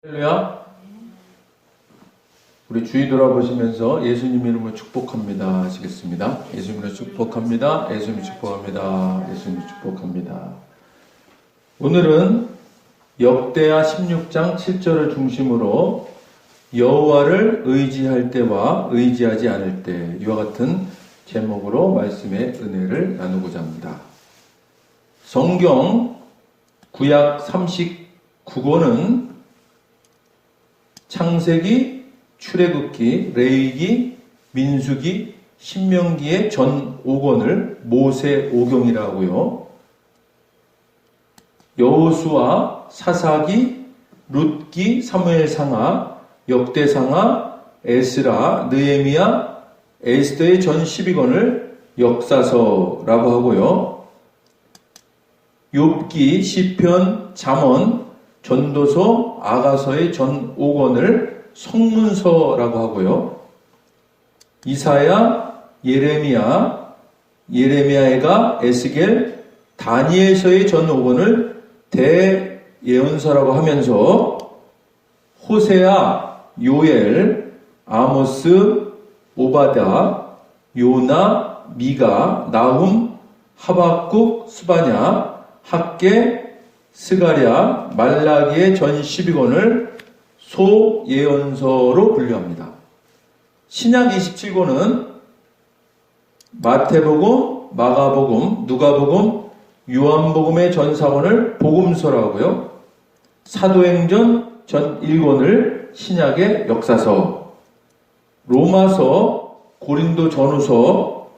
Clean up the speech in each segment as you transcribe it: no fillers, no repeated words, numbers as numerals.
할렐루야. 우리 주위 돌아보시면서 예수님 이름으로 축복합니다 하시겠습니다. 예수님으로 축복합니다. 예수님 축복합니다. 예수님 축복합니다. 오늘은 역대하 16장 7절을 중심으로 여호와를 의지할 때와 의지하지 않을 때, 이와 같은 제목으로 말씀의 은혜를 나누고자 합니다. 성경 구약 39권은 창세기, 출애굽기, 레위기, 민수기, 신명기의 전 5권을 모세 오경이라고요. 여호수아, 사사기, 룻기, 사무엘상하, 역대상하, 에스라, 느헤미야, 에스더의 전 12권을 역사서라고 하고요. 욥기, 시편, 잠언, 전도서, 아가서의 전 5권을 성문서라고 하고요. 이사야, 예레미야가 에스겔, 다니엘서의 전 5권을 대예언서라고 하면서 호세아, 요엘, 아모스, 오바다, 요나, 미가, 나훔, 하박국, 스바냐, 학개, 스가랴, 말라기의 전 12권을 소예언서로 분류합니다. 신약 27권은 마태복음, 마가복음, 누가복음, 요한복음의 전 4권을 복음서라고요. 사도행전 전 1권을 신약의 역사서, 로마서, 고린도 전후서,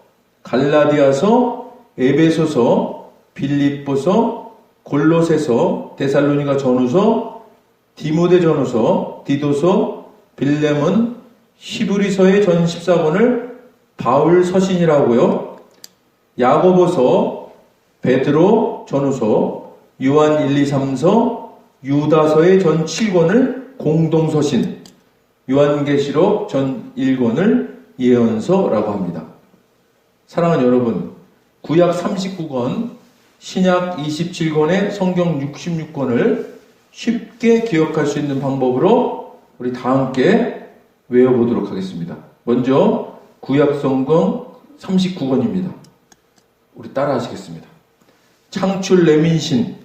갈라디아서, 에베소서, 빌립보서, 골로새서, 데살로니가 전후서, 디모데 전후서, 디도서, 빌레몬, 히브리서의 전 14권을 바울 서신이라고요. 야고보서, 베드로 전후서, 요한 1, 2, 3서, 유다서의 전 7권을 공동서신, 요한계시록 전 1권을 예언서라고 합니다. 사랑하는 여러분, 구약 39권, 신약 27권의 성경 66권을 쉽게 기억할 수 있는 방법으로 우리 다 함께 외워보도록 하겠습니다. 먼저 구약 성경 39권입니다. 우리 따라 하시겠습니다. 창출 레민신,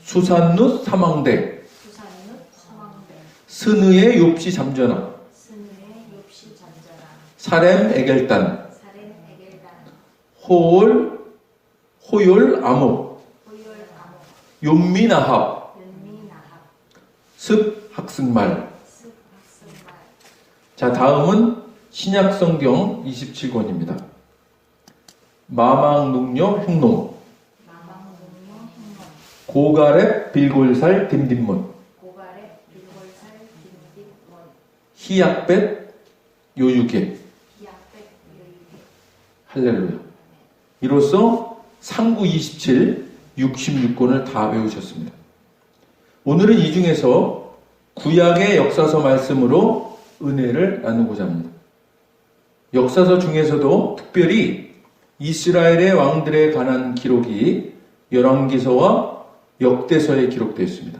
수산룻 사망대, 스느의 욥시 잠전하, 사렘 에겔단, 호율 아목, 욤미나합, 습 학승말. 자, 다음은 신약 성경 27권입니다. 마망능녀 흉놈, 고가렙 빌골살 딤딤몬, 히약벳 요유게. 할렐루야. 이로써 상구 27, 66권을 다 외우셨습니다. 오늘은 이 중에서 구약의 역사서 말씀으로 은혜를 나누고자 합니다. 역사서 중에서도 특별히 이스라엘의 왕들에 관한 기록이 열왕기서와 역대서에 기록되어 있습니다.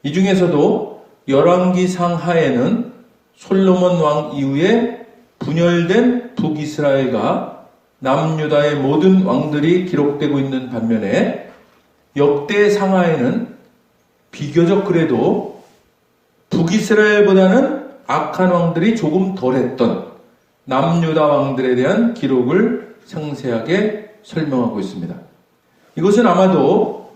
이 중에서도 열왕기상 하에는 솔로몬 왕 이후에 분열된 북이스라엘과 남유다의 모든 왕들이 기록되고 있는 반면에 역대상하에는 비교적 그래도 북이스라엘보다는 악한 왕들이 조금 덜했던 남유다 왕들에 대한 기록을 상세하게 설명하고 있습니다. 이것은 아마도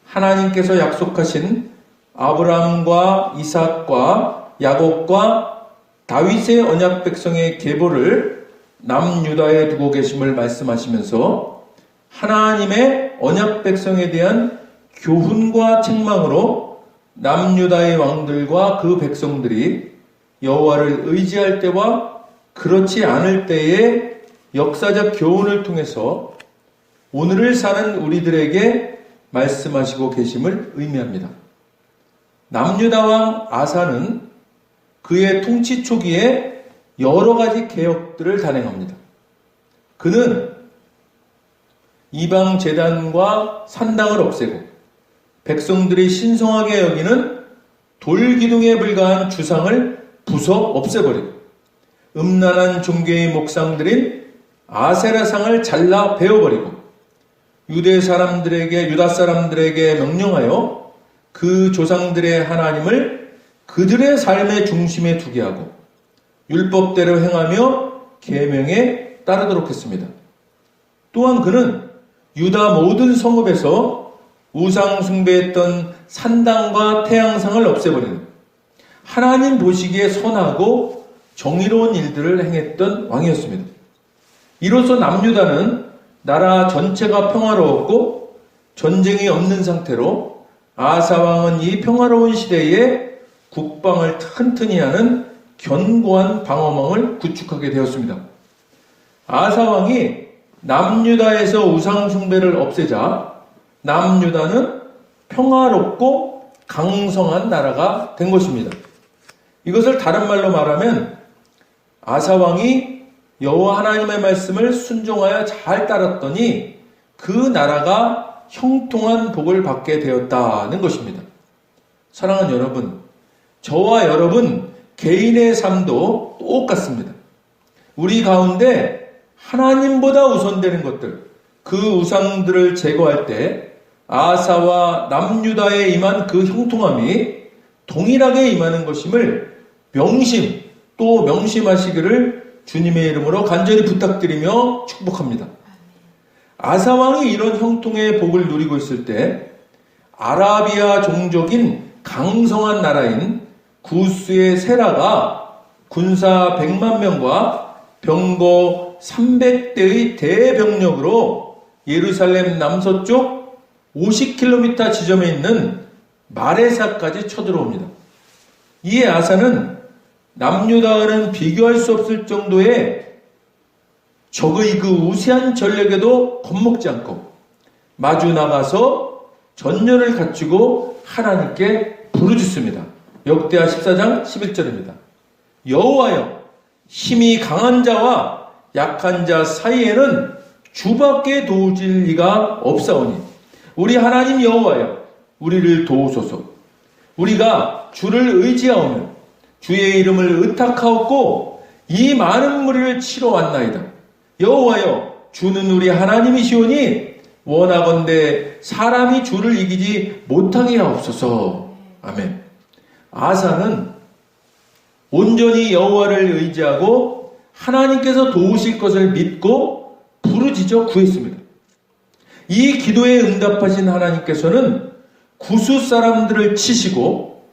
하나님께서 약속하신 아브라함과 이삭과 야곱과 다윗의 언약 백성의 계보를 남유다에 두고 계심을 말씀하시면서 하나님의 언약 백성에 대한 교훈과 책망으로 남유다의 왕들과 그 백성들이 여호와를 의지할 때와 그렇지 않을 때의 역사적 교훈을 통해서 오늘을 사는 우리들에게 말씀하시고 계심을 의미합니다. 남유다 왕 아사는 그의 통치 초기에 여러 가지 개혁들을 단행합니다. 그는 이방 제단과 산당을 없애고 백성들이 신성하게 여기는 돌기둥에 불과한 주상을 부숴 없애버리고 음란한 종교의 목상들인 아세라상을 잘라 베어버리고 유다 사람들에게 명령하여 그 조상들의 하나님을 그들의 삶의 중심에 두게 하고 율법대로 행하며 계명에 따르도록 했습니다. 또한 그는 유다 모든 성읍에서 우상 숭배했던 산당과 태양상을 없애버리는 하나님 보시기에 선하고 정의로운 일들을 행했던 왕이었습니다. 이로써 남유다는 나라 전체가 평화로웠고 전쟁이 없는 상태로 아사 왕은 이 평화로운 시대에 국방을 튼튼히 하는 견고한 방어망을 구축하게 되었습니다. 아사 왕이 남유다에서 우상 숭배를 없애자 남유다는 평화롭고 강성한 나라가 된 것입니다. 이것을 다른 말로 말하면 아사 왕이 여호와 하나님의 말씀을 순종하여 잘 따랐더니 그 나라가 형통한 복을 받게 되었다는 것입니다. 사랑하는 여러분, 저와 여러분 개인의 삶도 똑같습니다. 우리 가운데 하나님보다 우선되는 것들, 그 우상들을 제거할 때 아사와 남유다에 임한 그 형통함이 동일하게 임하는 것임을 또 명심하시기를 주님의 이름으로 간절히 부탁드리며 축복합니다. 아사 왕이 이런 형통의 복을 누리고 있을 때 아라비아 종족인 강성한 나라인 구스의 세라가 군사 100만 명과 병거 300대의 대병력으로 예루살렘 남서쪽 50km 지점에 있는 마레사까지 쳐들어옵니다. 이에 아사는 남유다와는 비교할 수 없을 정도의 적의 그 우세한 전력에도 겁먹지 않고 마주 나가서 전열을 갖추고 하나님께 부르짖습니다. 역대하 14장 11절입니다. 여호와여, 힘이 강한 자와 약한 자 사이에는 주밖에 도우실 리가 없사오니 우리 하나님 여호와여, 우리를 도우소서. 우리가 주를 의지하오며 주의 이름을 의탁하옵고 이 많은 무리를 치러 왔나이다. 여호와여, 주는 우리 하나님이시오니 원하건대 사람이 주를 이기지 못하게 하옵소서. 아멘. 아사는 온전히 여호와를 의지하고 하나님께서 도우실 것을 믿고 부르짖어 구했습니다. 이 기도에 응답하신 하나님께서는 구스 사람들을 치시고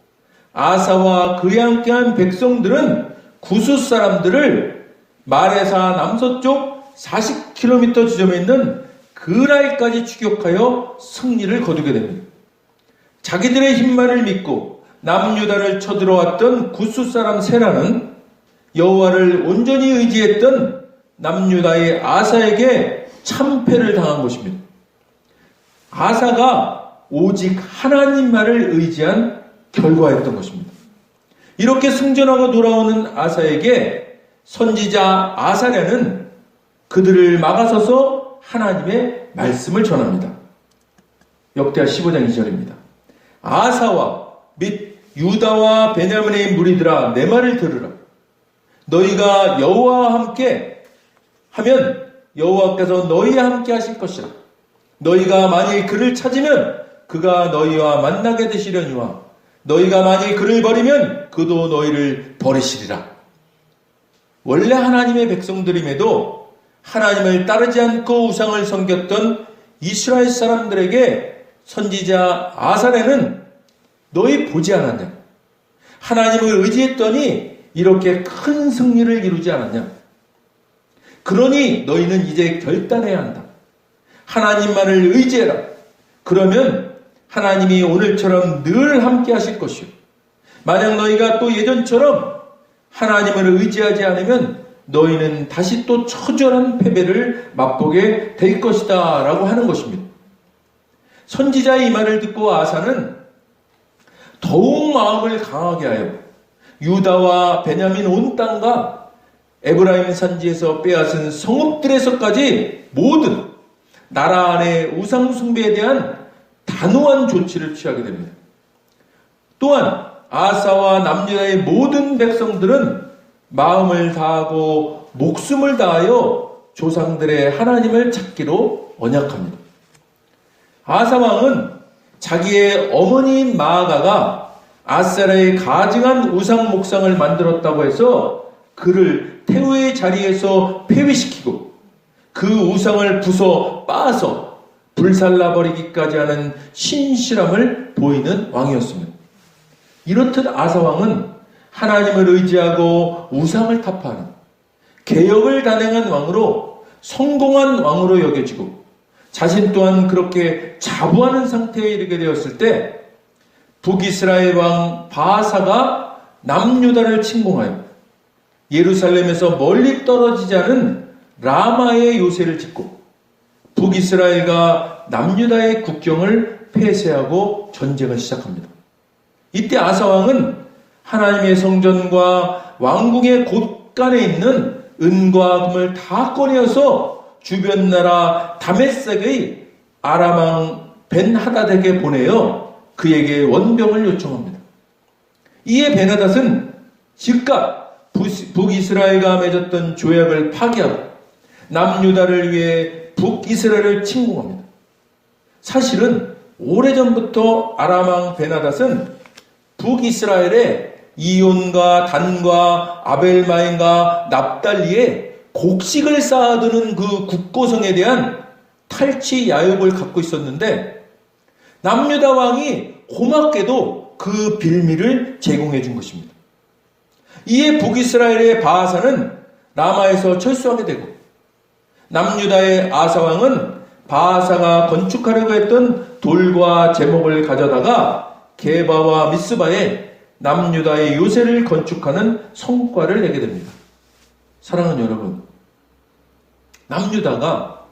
아사와 그에 함께한 백성들은 구스 사람들을 마레사 남서쪽 40km 지점에 있는 그랄까지 추격하여 승리를 거두게 됩니다. 자기들의 힘만을 믿고 남유다를 쳐들어왔던 구스 사람 세라는 여호와를 온전히 의지했던 남유다의 아사에게 참패를 당한 것입니다. 아사가 오직 하나님만을 의지한 결과였던 것입니다. 이렇게 승전하고 돌아오는 아사에게 선지자 아사랴는 그들을 막아서서 하나님의 말씀을 전합니다. 역대하 15장 2절입니다. 아사와 및 유다와 베냐민의 무리들아, 내 말을 들으라. 너희가 여호와와 함께 하면 여호와께서 너희와 함께 하실 것이라. 너희가 만일 그를 찾으면 그가 너희와 만나게 되시려니와 너희가 만일 그를 버리면 그도 너희를 버리시리라. 원래 하나님의 백성들임에도 하나님을 따르지 않고 우상을 섬겼던 이스라엘 사람들에게 선지자 아사랴는 너희 보지 않았냐? 하나님을 의지했더니 이렇게 큰 승리를 이루지 않았냐? 그러니 너희는 이제 결단해야 한다. 하나님만을 의지해라. 그러면 하나님이 오늘처럼 늘 함께 하실 것이요. 만약 너희가 또 예전처럼 하나님을 의지하지 않으면 너희는 다시 또 처절한 패배를 맛보게 될 것이다 라고 하는 것입니다. 선지자의 이 말을 듣고 아사는 더욱 마음을 강하게 하여 유다와 베냐민 온 땅과 에브라임 산지에서 빼앗은 성읍들에서까지 모든 나라 안의 우상 숭배에 대한 단호한 조치를 취하게 됩니다. 또한 아사와 남유다의 모든 백성들은 마음을 다하고 목숨을 다하여 조상들의 하나님을 찾기로 언약합니다. 아사 왕은 자기의 어머니인 마아가가 아세라의 가증한 우상 목상을 만들었다고 해서 그를 태우의 자리에서 폐위시키고 그 우상을 부숴 빻아서 불살라버리기까지 하는 신실함을 보이는 왕이었습니다. 이렇듯 아사 왕은 하나님을 의지하고 우상을 타파하는 개혁을 단행한 왕으로 성공한 왕으로 여겨지고 자신 또한 그렇게 자부하는 상태에 이르게 되었을 때 북이스라엘 왕 바하사가 남유다를 침공하여 예루살렘에서 멀리 떨어지지 않은 라마의 요새를 짓고 북이스라엘과 남유다의 국경을 폐쇄하고 전쟁을 시작합니다. 이때 아사 왕은 하나님의 성전과 왕궁의 곳간에 있는 은과 금을 다 꺼내어서 주변 나라 다메섹의 아람 왕 벤하닷에게 보내어 그에게 원병을 요청합니다. 이에 벤하닷은 즉각 북이스라엘과 맺었던 조약을 파기하고 남유다를 위해 북이스라엘을 침공합니다. 사실은 오래전부터 아람 왕 벤하닷은 북이스라엘에 이온과 단과 아벨마임과 납달리에 곡식을 쌓아두는 그 국고성에 대한 탈취 야욕을 갖고 있었는데 남유다 왕이 고맙게도 그 빌미를 제공해 준 것입니다. 이에 북이스라엘의 바하사는 라마에서 철수하게 되고 남유다의 아사 왕은 바하사가 건축하려고 했던 돌과 제목을 가져다가 게바와 미스바에 남유다의 요새를 건축하는 성과를 내게 됩니다. 사랑하는 여러분, 남유다가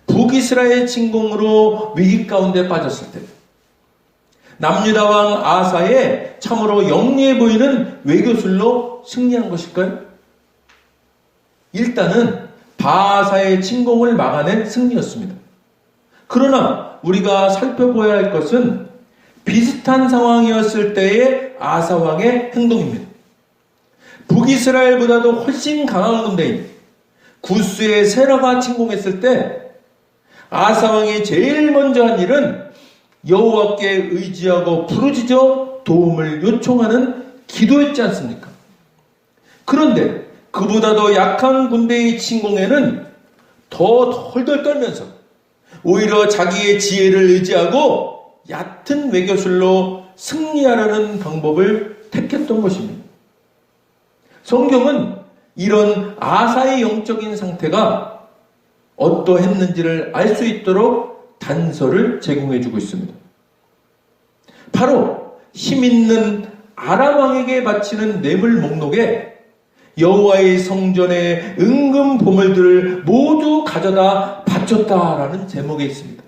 북이스라엘 침공으로 위기 가운데 빠졌을 때 남유다 왕 아사의 참으로 영리해 보이는 외교술로 승리한 것일까요? 일단은 바하사의 침공을 막아낸 승리였습니다. 그러나 우리가 살펴봐야 할 것은 비슷한 상황이었을 때의 아사 왕의 행동입니다. 북이스라엘보다도 훨씬 강한 군대인 구스의 세라가 침공했을 때 아사 왕이 제일 먼저 한 일은 여호와께 의지하고 부르짖어 도움을 요청하는 기도였지 않습니까? 그런데 그보다도 약한 군대의 침공에는 더 덜덜 떨면서 오히려 자기의 지혜를 의지하고 얕은 외교술로 승리하려는 방법을 택했던 것입니다. 성경은 이런 아사의 영적인 상태가 어떠했는지를 알 수 있도록 단서를 제공해 주고 있습니다. 바로 힘있는 아람 왕에게 바치는 뇌물 목록에 여호와의 성전의 은금 보물들을 모두 가져다 바쳤다라는 제목에 있습니다.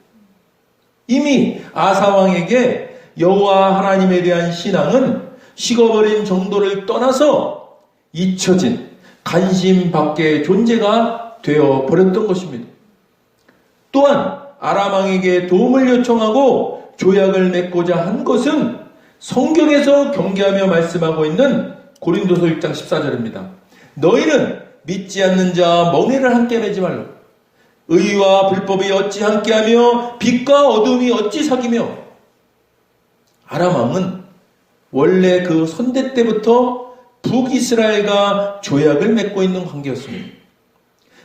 이미 아사 왕에게 여호와 하나님에 대한 신앙은 식어버린 정도를 떠나서 잊혀진 관심 밖의 존재가 되어 버렸던 것입니다. 또한 아람 왕에게 도움을 요청하고 조약을 맺고자 한 것은 성경에서 경계하며 말씀하고 있는 고린도서 1장 14절입니다. 너희는 믿지 않는 자 멍에를 함께 매지 말라. 의와 불법이 어찌 함께하며 빛과 어둠이 어찌 사귀며. 아람 왕은 원래 그 선대 때부터 북이스라엘과 조약을 맺고 있는 관계였습니다.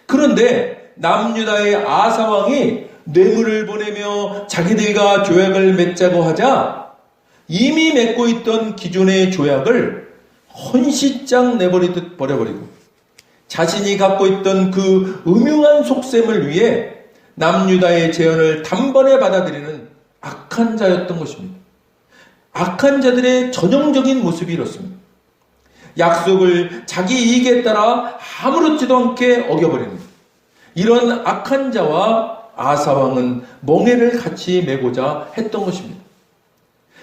그런데 남유다의 아사 왕이 뇌물을 보내며 자기들과 조약을 맺자고 하자 이미 맺고 있던 기존의 조약을 헌시장 내버리듯 버려버리고 자신이 갖고 있던 그 음흉한 속셈을 위해 남유다의 제언을 단번에 받아들이는 악한 자였던 것입니다. 악한 자들의 전형적인 모습이 이렇습니다. 약속을 자기 이익에 따라 아무렇지도 않게 어겨버리는 이런 악한 자와 아사 왕은 멍에를 같이 메고자 했던 것입니다.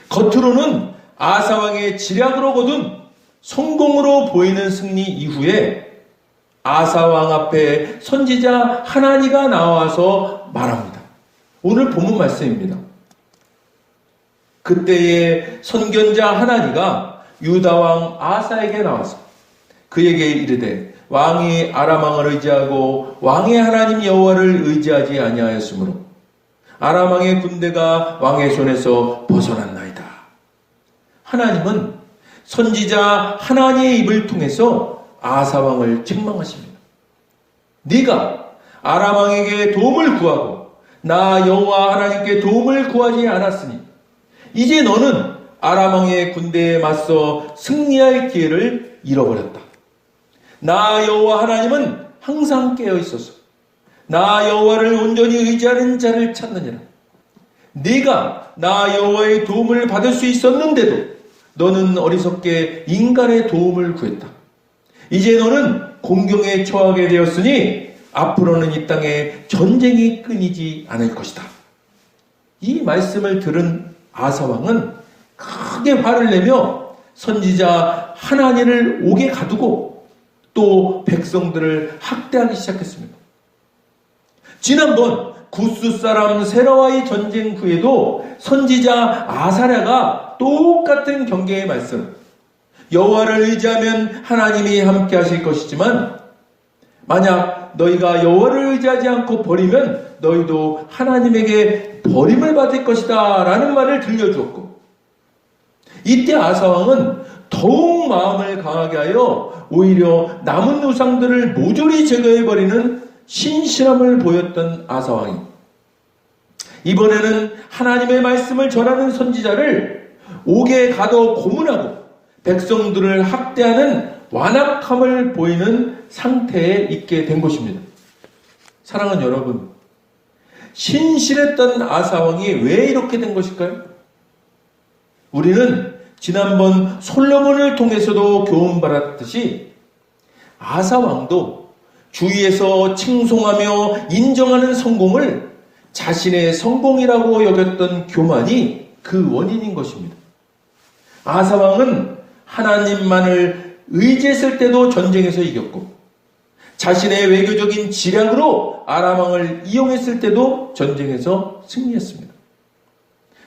겉으로는 아사 왕의 지략으로 거둔 성공으로 보이는 승리 이후에 아사 왕 앞에 선지자 하나니가 나와서 말합니다. 오늘 본문 말씀입니다. 그때에 선견자 하나니가 유다 왕 아사에게 나와서 그에게 이르되 왕이 아람 왕을 의지하고 왕의 하나님 여호와를 의지하지 아니하였으므로 아람 왕의 군대가 왕의 손에서 벗어났나이다. 하나님은 선지자 하나니의 입을 통해서 아사 왕을 책망하십니다. 네가 아람 왕에게 도움을 구하고 나 여호와 하나님께 도움을 구하지 않았으니 이제 너는 아람 왕의 군대에 맞서 승리할 기회를 잃어버렸다. 나 여호와 하나님은 항상 깨어 있어서 나 여호와를 온전히 의지하는 자를 찾느니라. 네가 나 여호와의 도움을 받을 수 있었는데도 너는 어리석게 인간의 도움을 구했다. 이제 너는 공경에 처하게 되었으니 앞으로는 이 땅에 전쟁이 끊이지 않을 것이다. 이 말씀을 들은 아사 왕은 크게 화를 내며 선지자 하나니를 옥에 가두고 또 백성들을 학대하기 시작했습니다. 지난번 구스 사람 세라와의 전쟁 후에도 선지자 아사랴가 똑같은 경계의 말씀, 여호와를 의지하면 하나님이 함께 하실 것이지만 만약 너희가 여호와를 의지하지 않고 버리면 너희도 하나님에게 버림을 받을 것이다 라는 말을 들려주었고, 이때 아사왕은 더욱 마음을 강하게 하여 오히려 남은 우상들을 모조리 제거해버리는 신실함을 보였던 아사왕이 이번에는 하나님의 말씀을 전하는 선지자를 옥에 가둬 고문하고 백성들을 학대하는 완악함을 보이는 상태에 있게 된 것입니다. 사랑하는 여러분, 신실했던 아사왕이 왜 이렇게 된 것일까요? 우리는 지난번 솔로몬을 통해서도 교훈받았듯이 아사왕도 주위에서 칭송하며 인정하는 성공을 자신의 성공이라고 여겼던 교만이 그 원인인 것입니다. 아사왕은 하나님만을 의지했을 때도 전쟁에서 이겼고 자신의 외교적인 지략으로 아람 왕을 이용했을 때도 전쟁에서 승리했습니다.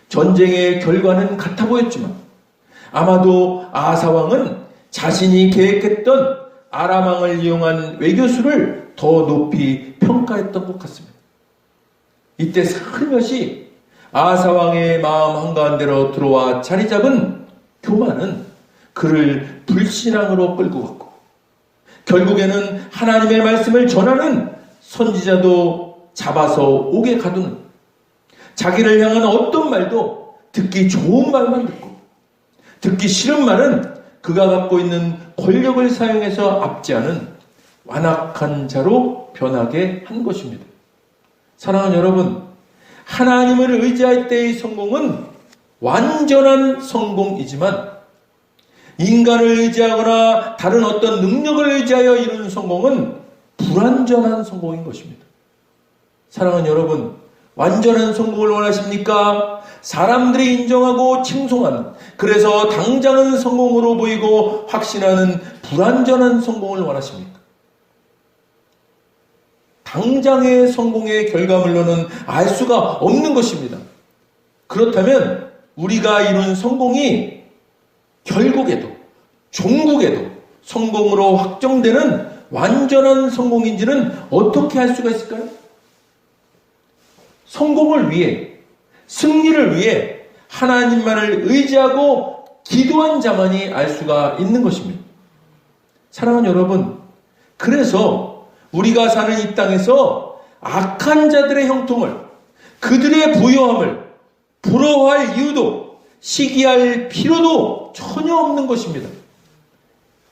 전쟁의 결과는 같아 보였지만 아마도 아사왕은 자신이 계획했던 아람 왕을 이용한 외교수를 더 높이 평가했던 것 같습니다. 이때 살며시 아사왕의 마음 한가운데로 들어와 자리 잡은 교만은 그를 불신앙으로 끌고 갔고 결국에는 하나님의 말씀을 전하는 선지자도 잡아서 옥에 가두는, 자기를 향한 어떤 말도 듣기 좋은 말만 듣고 듣기 싫은 말은 그가 갖고 있는 권력을 사용해서 압제하는 완악한 자로 변하게 한 것입니다. 사랑하는 여러분, 하나님을 의지할 때의 성공은 완전한 성공이지만 인간을 의지하거나 다른 어떤 능력을 의지하여 이루는 성공은 불완전한 성공인 것입니다. 사랑하는 여러분, 완전한 성공을 원하십니까? 사람들이 인정하고 칭송하는, 그래서 당장은 성공으로 보이고 확신하는 불완전한 성공을 원하십니까? 당장의 성공의 결과물로는 알 수가 없는 것입니다. 그렇다면 우리가 이룬 성공이 결국에도 종국에도 성공으로 확정되는 완전한 성공인지는 어떻게 할 수가 있을까요? 성공을 위해, 승리를 위해 하나님만을 의지하고 기도한 자만이 알 수가 있는 것입니다. 사랑하는 여러분, 그래서 우리가 사는 이 땅에서 악한 자들의 형통을, 그들의 부요함을 부러워할 이유도 시기할 필요도 전혀 없는 것입니다.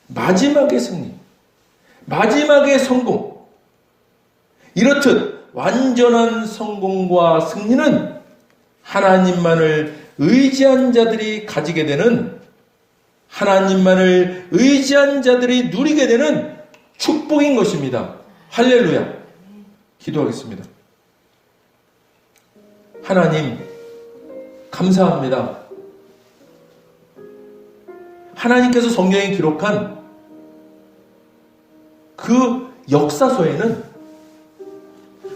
마지막의 승리, 마지막의 성공, 이렇듯 완전한 성공과 승리는 하나님만을 의지한 자들이 가지게 되는, 하나님만을 의지한 자들이 누리게 되는 축복인 것입니다. 할렐루야. 기도하겠습니다. 하나님, 감사합니다. 하나님께서 성경에 기록한 그 역사서에는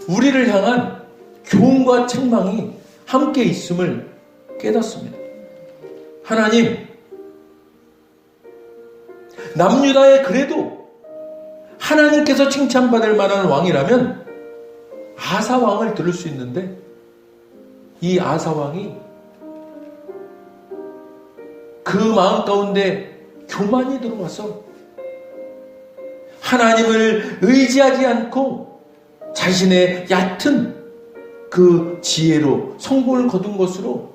우리를 향한 교훈과 책망이 함께 있음을 깨닫습니다. 하나님, 남유다에 그래도 하나님께서 칭찬받을 만한 왕이라면 아사 왕을 들을 수 있는데, 이 아사 왕이 그 마음 가운데 교만이 들어와서 하나님을 의지하지 않고 자신의 얕은 그 지혜로 성공을 거둔 것으로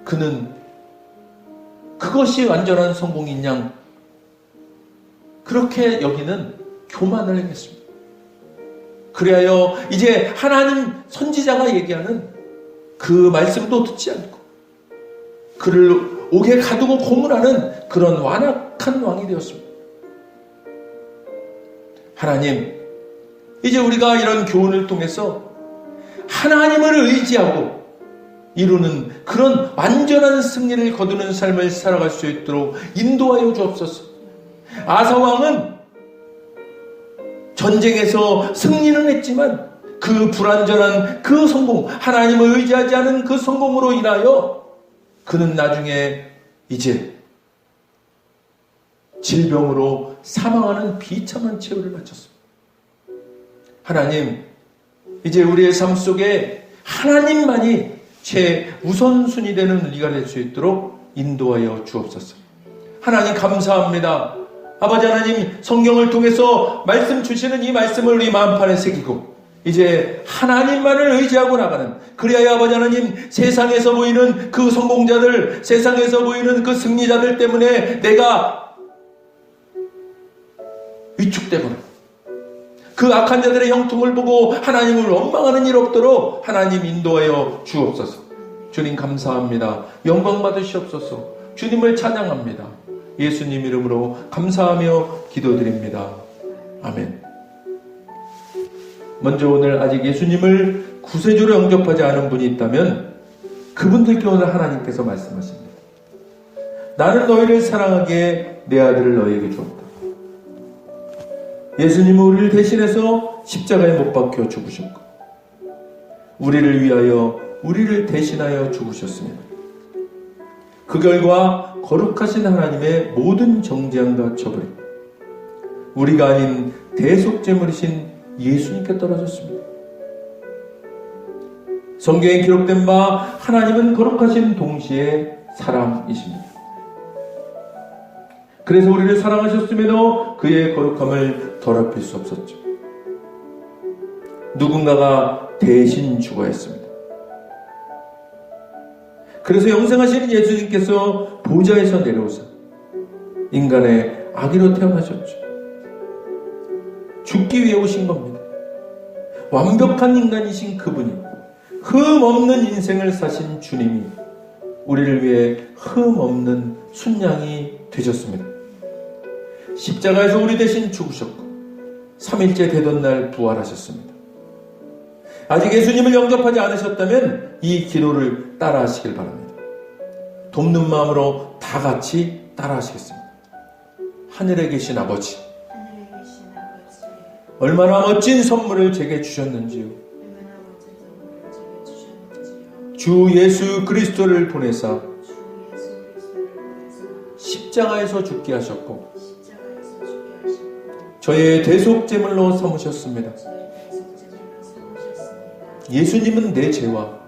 그는 그것이 완전한 성공인 양 그렇게 여기는 교만을 행했습니다. 그리하여 이제 하나님 선지자가 얘기하는 그 말씀도 듣지 않고 그를 옥에 가두고 고문하는 그런 완악한 왕이 되었습니다. 하나님, 이제 우리가 이런 교훈을 통해서 하나님을 의지하고 이루는 그런 완전한 승리를 거두는 삶을 살아갈 수 있도록 인도하여 주옵소서. 아사왕은 전쟁에서 승리는 했지만 그 불완전한 그 성공, 하나님을 의지하지 않은 그 성공으로 인하여 그는 나중에 이제 질병으로 사망하는 비참한 최후를 마쳤습니다. 하나님, 이제 우리의 삶 속에 하나님만이 최우선순위 되는 우리가 될 수 있도록 인도하여 주옵소서. 하나님 감사합니다. 아버지 하나님, 성경을 통해서 말씀 주시는 이 말씀을 우리 마음판에 새기고 이제 하나님만을 의지하고 나가는, 그리하여 아버지 하나님, 세상에서 보이는 그 성공자들, 세상에서 보이는 그 승리자들 때문에 내가 위축되거나 그 악한 자들의 형통을 보고 하나님을 원망하는 일 없도록 하나님 인도하여 주옵소서. 주님 감사합니다. 영광 받으시옵소서. 주님을 찬양합니다. 예수님 이름으로 감사하며 기도드립니다. 아멘. 먼저 오늘 아직 예수님을 구세주로 영접하지 않은 분이 있다면 그분들께 오늘 하나님께서 말씀하십니다. 나는 너희를 사랑하기에 내 아들을 너희에게 주었다. 예수님은 우리를 대신해서 십자가에 못 박혀 죽으셨고 우리를 위하여 우리를 대신하여 죽으셨습니다. 그 결과 거룩하신 하나님의 모든 정죄함과 처벌이 우리가 아닌 대속제물이신 예수님께 떨어졌습니다. 성경에 기록된 바 하나님은 거룩하신 동시에 사랑이십니다. 그래서 우리를 사랑하셨음에도 그의 거룩함을 더럽힐 수 없었죠. 누군가가 대신 죽어야 했습니다. 그래서 영생하시는 예수님께서 보좌에서 내려오사 인간의 아기로 태어나셨죠. 죽기 위해 오신 겁니다. 완벽한 인간이신 그분이 흠 없는 인생을 사신 주님이 우리를 위해 흠 없는 순양이 되셨습니다. 십자가에서 우리 대신 죽으셨고 3일째 되던 날 부활하셨습니다. 아직 예수님을 영접하지 않으셨다면 이 기도를 따라 하시길 바랍니다. 돕는 마음으로 다 같이 따라 하시겠습니다. 하늘에 계신 아버지, 얼마나 멋진 선물을 제게 주셨는지요. 주 예수 그리스도를 보내사 십자가에서 죽게 하셨고 저의 대속제물로 삼으셨습니다. 예수님은 내 죄와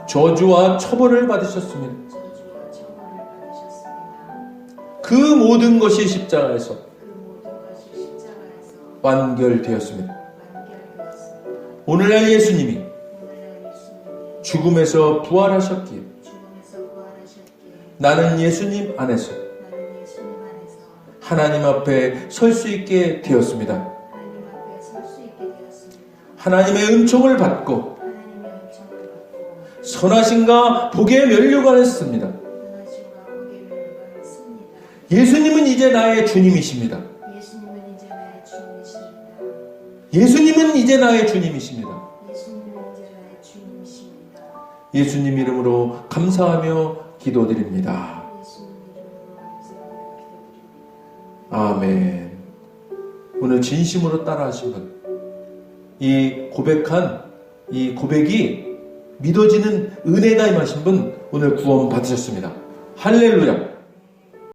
저주와 처벌을 받으셨습니다. 그 모든 것이 십자가에서 완결되었습니다. 오늘날 예수님이 죽음에서 부활하셨기에 나는 예수님 안에서 하나님 앞에 설 수 있게 되었습니다. 하나님의 은총을 받고 선하심과 복의 면류관을 씁니다. 예수님은 이제 나의 주님이십니다. 예수님은 이제 나의 주님이십니다. 예수님 이름으로 감사하며 기도드립니다. 아멘. 오늘 진심으로 따라하신 분, 이 고백이 믿어지는 은혜가 임하신 분 오늘 구원 받으셨습니다. 할렐루야.